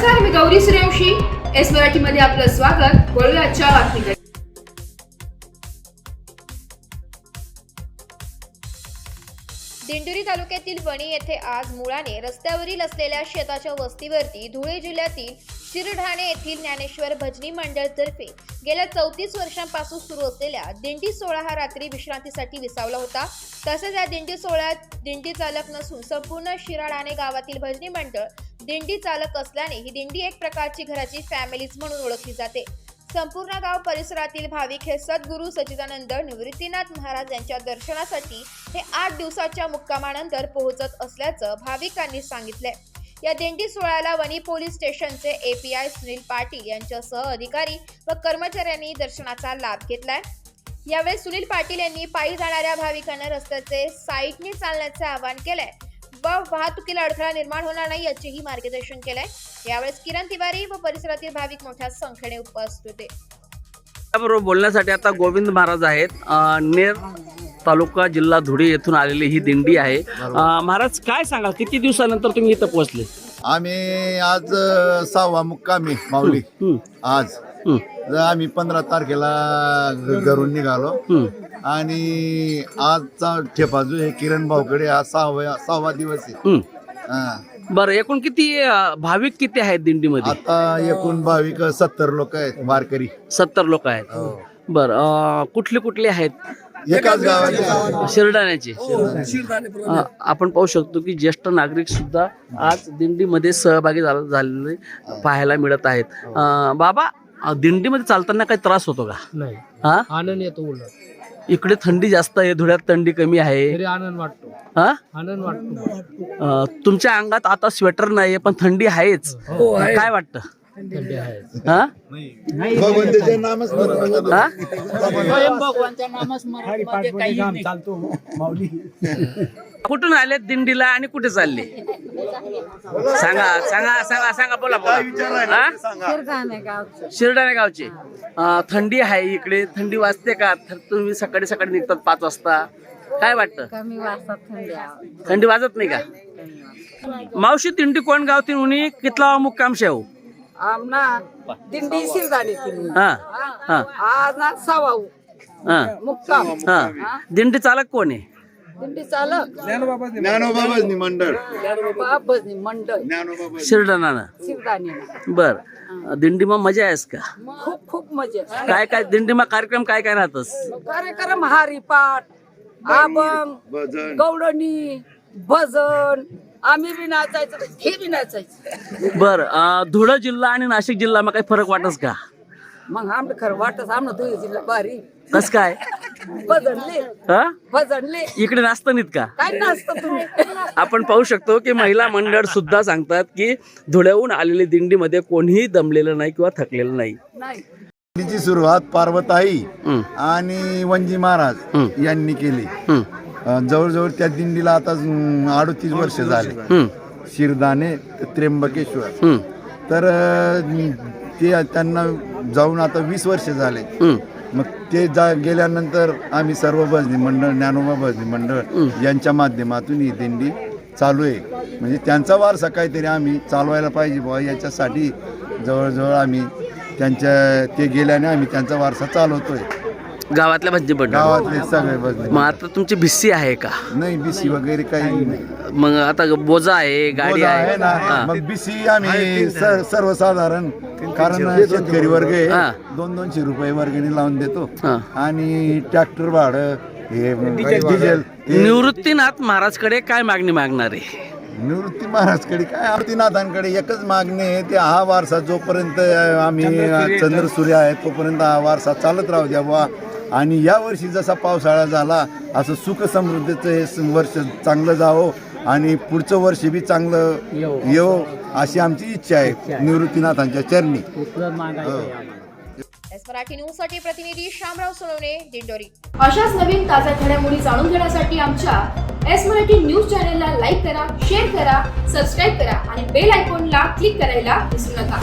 नमस्कार, मी गौरी सूर्यवंशी. एस मराठीमध्ये आपलं स्वागत. वळूया आजच्या बातमीकडे. दिंडोरी तालुक्यातील वणी येथे आज मुळाने रस्त्यावरील असलेल्या शेताच्या वस्तीवरती धुळे जिल्ह्यातील शिरढाणे येथील ज्ञानेश्वर भजनी मंडळतर्फे गेल्या 34 वर्षांपासून सुरू असलेल्या दिंडी सोहळा हा रात्री विश्रांतीसाठी विसावला होता. तसेच या दिंडी सोहळ्यात दिंडी चालक नसून संपूर्ण शिरढाणे गावातील भजनी मंडळ दिंडी चालक असल्याने ही दिंडी एक प्रकारची घराची फॅमिलीज म्हणून ओळखली जाते. संपूर्ण गाव परिसरातील भाविक हे सद्गुरू सच्चिदानंद निवृत्तीनाथ महाराज यांच्या दर्शनासाठी हे 8 दिवसाच्या मुक्कामानंतर पोहोचत असल्याचं भाविकांनी सांगितलंय. या दिंडी सोहळ्याला वणी पोलीस स्टेशनचे API सुनील पाटील यांच्यासह अधिकारी व कर्मचाऱ्यांनी दर्शनाचा लाभ घेतलाय. यावेळी सुनील पाटील यांनी पायी जाणाऱ्या भाविकांना रस्त्याचे साईडने चालण्याचे आवाहन केलंय व वाहतुकीला अडथळा निर्माण होणार नाही याचेही मार्गदर्शन केलंय. यावेळेस किरण तिवारी व परिसरातील भाविक मोठ्या संख्येने उपस्थित होते. बरोबर बोलण्यासाठी आता गोविंद महाराज आहेत. नेर तालुका जिल्हा धुळे येथून आलेली ही दिंडी आहे. महाराज काय सांगा, किती दिवसानंतर तुम्ही इथं पोहोचले? आम्ही आज 6वा मुक्कामी माऊली. आज आम्ही 15 तारखेला घरून निघालो आणि आजचा ठेपा जो आहे किरण भाऊकडे हा 6वा दिवस आहे. बरं, एकूण किती भाविक किती आहेत दिंडीमध्ये? आता एकूण भाविक 70 लोक आहेत, वारकरी 70 लोक आहेत. बरं, कुठले कुठले आहेत? एकाच गावाचे, शिरढाण्याचे. आपण पाहू शकतो की ज्येष्ठ नागरिक सुद्धा आज दिंडीमध्ये सहभागी झालेले पाहायला मिळत आहेत. बाबा, दिंडीमध्ये चालताना काही त्रास होतो का? नाही, हा, आनंद येतो. उलट इकडे थंडी जास्त आहे, धुळ्यात थंडी कमी आहे. तरी आनंद वाटतो. हा, आनंद वाटतो. तुमच्या अंगात आता स्वेटर नाहीये पण थंडी आहेच. काय वाटतं? थंडी आहे. हा, भगवंताचे नामच हा? कुठून आले दिंडीला आणि कुठे चालले? सांगा सांगा सांगा सांगा, बोला बोला. शिरढाणे गावचे. थंडी आहे इकडे, थंडी वाजते का? तुम्ही सकाळी सकाळी निघतात 5 वाजता, काय वाटतं? कमी वाजता थंडी वाजत नाही का? मावशी, दिंडी कोण गावतील उनी कितला मुक्काम शेव? आमना दिंडी शिरदाणी हा हा आज ना 6वा हा मुक्काम. हा, दिंडी चालक कोण आहे? दिंडी चालक ज्ञानोबा भजनी मंडळ. भजनी मंडळ शिरढाणा. शिरदाणी. बर, दिंडी मग मजा आहेस का? खूप खूप मजा. काय काय दिंडी मग कार्यक्रम काय काय राहतस? कार्यक्रम हरिपाठ, अभंग, गौडणी, भजन. आम्ही बी नाचायचं, हे बी नाचायचं. बर, धुळे जिल्हा आणि नाशिक जिल्हा मग काही फरक वाटस का? मग आमचं खरं वाटत आमना धुळे जिल्हा भारी. कस काय? भजनले हा, भजनले इकडे नाचतं नाहीत का? काय नाचतं तुम्ही? आपण पाहू शकतो की महिला मंडळ सुद्धा सांगतात की धुळ्याहून आलेली दिंडीमध्ये कोणीही दमलेलं नाही किंवा थकलेलं नाही. नाही. दिंडीची सुरुवात पार्वताई आणि वंजी महाराज यांनी केली. जवळजवळ त्या दिंडीला आता 38 वर्ष झाले. शिरदाणे त्र्यंबकेश्वर. तर ते त्यांना जाऊन आता 20 वर्ष झाले. मग ते गेल्यानंतर आम्ही सर्व भजनी मंडळ, ज्ञानोबा भजनी मंडळ यांच्या माध्यमातून ही दिंडी चालू आहे. म्हणजे त्यांचा वारसा काहीतरी आम्ही चालवायला पाहिजे बुवा, याच्यासाठी जवळजवळ आम्ही ते गेल्याने आम्ही त्यांचा वारसा चालवतोय. गावातल्या भजनी मंडळ, गावातले सगळे भजनी. मग आता तुमची भिस्सी आहे का? नाही, बीसी वगैरे काही नाही. मग आता बोजा आहे, गाडी आहे ना. मग बीसी आम्ही सर्वसाधारण, कारण शेतकरी वर्ग आहे, 200-200 रुपये वर्गणी लावून देतो. आणि ट्रॅक्टर भाडं, हे डिझेल. निवृत्तीनाथ महाराजकडे काय मागणी मागणार आहे? निवृत्ती महाराजकडे काय, निवृत्तीनाथांकडे एकच मागणी आहे, ते हा वारसा जोपर्यंत आम्ही चंद्रसूर्य आहे तोपर्यंत हा वारसा चालत राहू द्या बुवा. आणि या वर्षी जसा पावसाळा झाला असं सुख समृद्धीचं हे वर्ष चांगलं जावं आणि पुढचं वर्ष बी चांगलं येवो अशी आमची इच्छा आहे निवृत्तीनाथांच्या चरणी. एस मराठी न्यूज साठी प्रतिनिधी शामराव सोनवणे, दिंडोरी. अशाच नवीन ताज्या घडामोडी जाणून घेण्यासाठी आमच्या एस मराठी न्यूज चॅनलला लाईक करा, शेअर करा, सबस्क्राईब करा आणि बेल आयकॉनला क्लिक करायला विसरू नका.